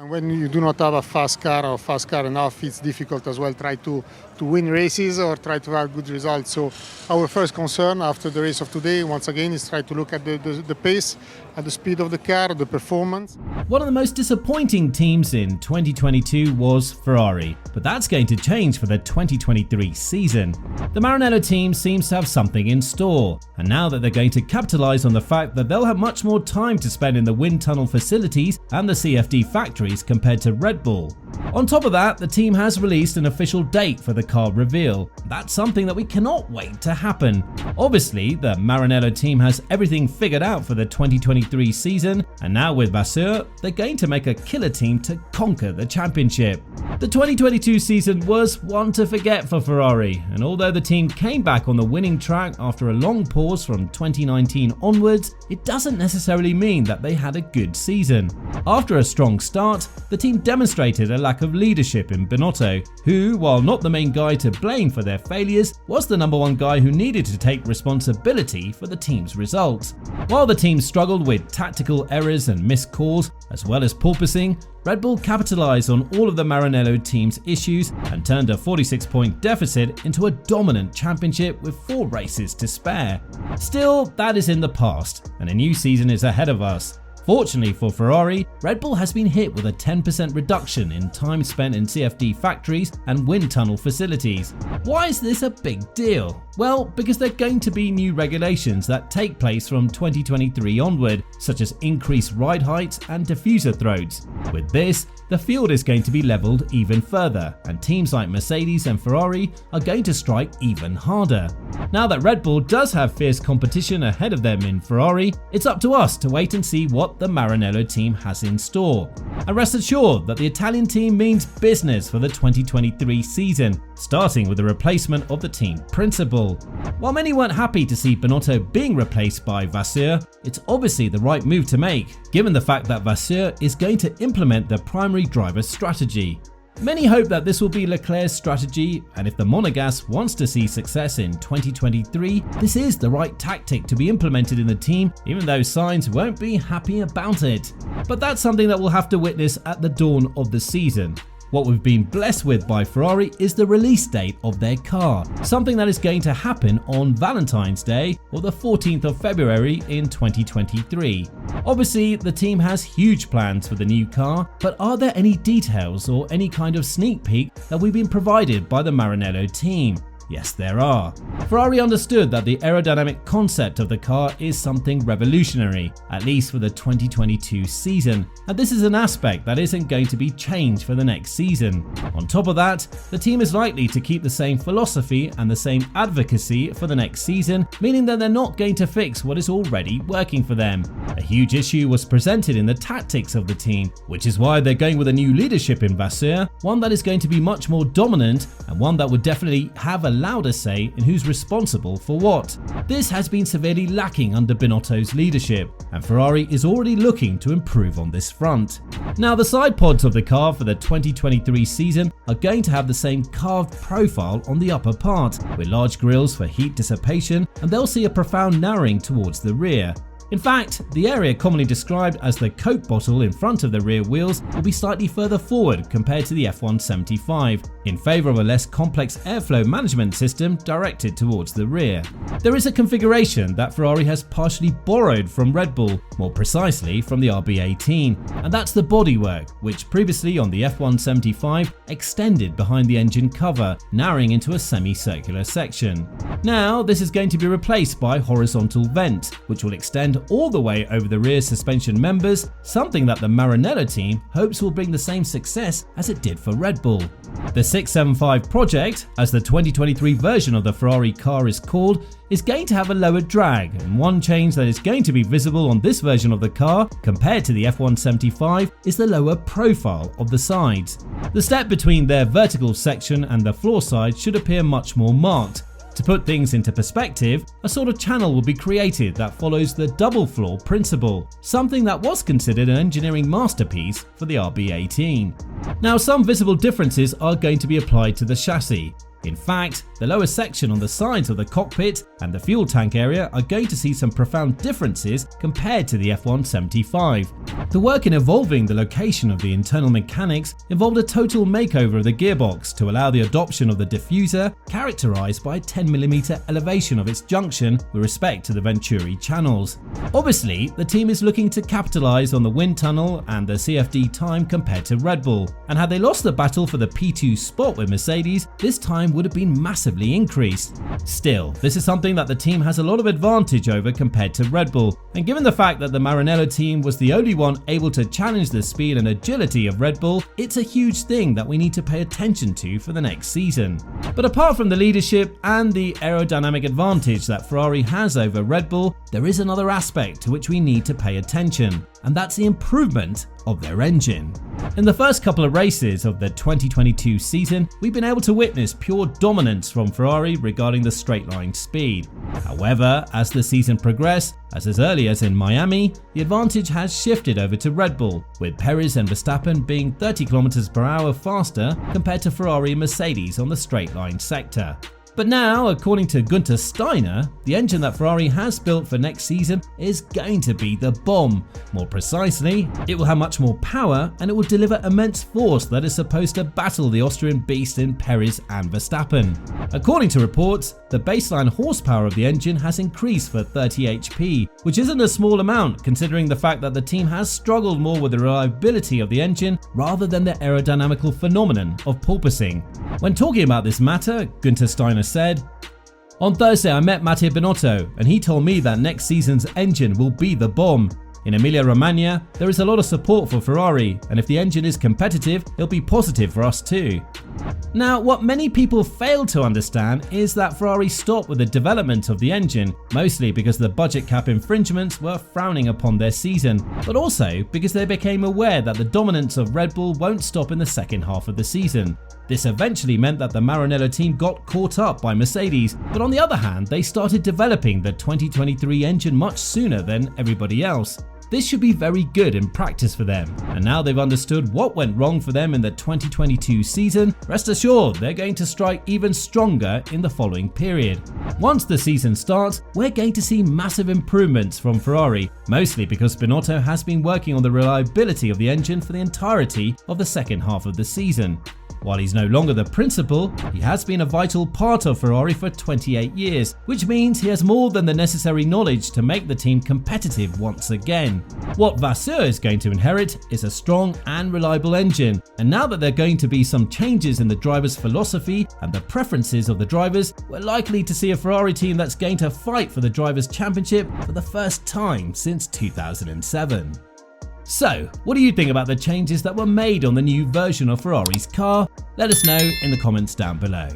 And when you do not have a fast car or fast car enough, it's difficult as well try to win races or try to have good results. So our first concern after the race of today, once again, is try to look at the pace, at the speed of the car, the performance. One of the most disappointing teams in 2022 was Ferrari, but that's going to change for the 2023 season. The Maranello team seems to have something in store, and now that they're going to capitalize on the fact that they'll have much more time to spend in the wind tunnel facilities and the CFD factories compared to Red Bull. On top of that, the team has released an official date for the car reveal. That's something that we cannot wait to happen. Obviously, the Maranello team has everything figured out for the 2023 season, and now with Vasseur, they're going to make a killer team to conquer the championship. The 2022 season was one to forget for Ferrari, and although the team came back on the winning track after a long pause from 2019 onwards, it doesn't necessarily mean that they had a good season. After a strong start, the team demonstrated a lack of leadership in Binotto, who, while not the main guy to blame for their failures, was the number one guy who needed to take responsibility for the team's results. While the team struggled with tactical errors and missed calls, as well as porpoising, Red Bull capitalized on all of the Maranello team's issues and turned a 46-point deficit into a dominant championship with 4 races to spare. Still, that is in the past, and a new season is ahead of us. Fortunately for Ferrari, Red Bull has been hit with a 10% reduction in time spent in CFD factories and wind tunnel facilities. Why is this a big deal? Well, because there are going to be new regulations that take place from 2023 onward, such as increased ride heights and diffuser throats. With this, the field is going to be leveled even further, and teams like Mercedes and Ferrari are going to strike even harder. Now that Red Bull does have fierce competition ahead of them in Ferrari, it's up to us to wait and see what the Maranello team has in store. And rest assured that the Italian team means business for the 2023 season, starting with the replacement of the team principal. While many weren't happy to see Binotto being replaced by Vasseur, it's obviously the right move to make, given the fact that Vasseur is going to implement the primary driver strategy. Many hope that this will be Leclerc's strategy, and if the Monegasque wants to see success in 2023, this is the right tactic to be implemented in the team, even though Sainz won't be happy about it. But that's something that we'll have to witness at the dawn of the season. What we've been blessed with by Ferrari is the release date of their car, something that is going to happen on Valentine's Day or the 14th of February in 2023. Obviously, the team has huge plans for the new car, but are there any details or any kind of sneak peek that we've been provided by the Maranello team? Yes, there are. Ferrari understood that the aerodynamic concept of the car is something revolutionary, at least for the 2022 season, and this is an aspect that isn't going to be changed for the next season. On top of that, the team is likely to keep the same philosophy and the same advocacy for the next season, meaning that they're not going to fix what is already working for them. A huge issue was presented in the tactics of the team, which is why they're going with a new leadership in Vasseur, one that is going to be much more dominant and one that would definitely have a louder say in who's responsible for what. This has been severely lacking under Binotto's leadership, and Ferrari is already looking to improve on this front. Now, the side pods of the car for the 2023 season are going to have the same carved profile on the upper part, with large grills for heat dissipation, and they'll see a profound narrowing towards the rear. In fact, the area commonly described as the Coke bottle in front of the rear wheels will be slightly further forward compared to the F1 75, in favour of a less complex airflow management system directed towards the rear. There is a configuration that Ferrari has partially borrowed from Red Bull, more precisely from the RB18, and that's the bodywork, which previously on the F1 75 extended behind the engine cover, narrowing into a semicircular section. Now, this is going to be replaced by horizontal vent, which will extend all the way over the rear suspension members, something that the Maranello team hopes will bring the same success as it did for Red Bull. The 675 project, as the 2023 version of the Ferrari car is called, is going to have a lower drag, and one change that is going to be visible on this version of the car compared to the F1 75 is the lower profile of the sides. The step between their vertical section and the floor side should appear much more marked. To put things into perspective, a sort of channel will be created that follows the double floor principle, something that was considered an engineering masterpiece for the RB18. Now, some visible differences are going to be applied to the chassis. In fact, the lower section on the sides of the cockpit and the fuel tank area are going to see some profound differences compared to the F1 75. The work in evolving the location of the internal mechanics involved a total makeover of the gearbox to allow the adoption of the diffuser, characterized by a 10mm elevation of its junction with respect to the Venturi channels. Obviously, the team is looking to capitalize on the wind tunnel and the CFD time compared to Red Bull, and had they lost the battle for the P2 spot with Mercedes, this time would have been massively increased. Still, this is something that the team has a lot of advantage over compared to Red Bull, and given the fact that the Maranello team was the only one able to challenge the speed and agility of Red Bull, it's a huge thing that we need to pay attention to for the next season. But apart from the leadership and the aerodynamic advantage that Ferrari has over Red Bull, there is another aspect to which we need to pay attention, and that's the improvement of their engine. In the first couple of races of the 2022 season, we've been able to witness pure dominance from Ferrari regarding the straight line speed. However, as the season progressed, as early as in Miami, the advantage has shifted over to Red Bull, with Perez and Verstappen being 30 km/h faster compared to Ferrari and Mercedes on the straight line sector. But now, according to Günther Steiner, the engine that Ferrari has built for next season is going to be the bomb. More precisely, it will have much more power and it will deliver immense force that is supposed to battle the Austrian beast in Perez and Verstappen. According to reports, the baseline horsepower of the engine has increased for 30 HP, which isn't a small amount considering the fact that the team has struggled more with the reliability of the engine rather than the aerodynamical phenomenon of porpoising. When talking about this matter, Günther Steiner said, "On Thursday I met Matteo Binotto and he told me that next season's engine will be the bomb. In Emilia-Romagna, there is a lot of support for Ferrari, and if the engine is competitive, it'll be positive for us too." Now, what many people fail to understand is that Ferrari stopped with the development of the engine, mostly because the budget cap infringements were frowning upon their season, but also because they became aware that the dominance of Red Bull won't stop in the second half of the season. This eventually meant that the Maranello team got caught up by Mercedes, but on the other hand, they started developing the 2023 engine much sooner than everybody else. This should be very good in practice for them, and now they've understood what went wrong for them in the 2022 season, rest assured they're going to strike even stronger in the following period. Once the season starts, we're going to see massive improvements from Ferrari, mostly because Binotto has been working on the reliability of the engine for the entirety of the second half of the season. While he's no longer the principal, he has been a vital part of Ferrari for 28 years, which means he has more than the necessary knowledge to make the team competitive once again. What Vasseur is going to inherit is a strong and reliable engine, and now that there are going to be some changes in the driver's philosophy and the preferences of the drivers, we're likely to see a Ferrari team that's going to fight for the Drivers' Championship for the first time since 2007. So, what do you think about the changes that were made on the new version of Ferrari's car? Let us know in the comments down below.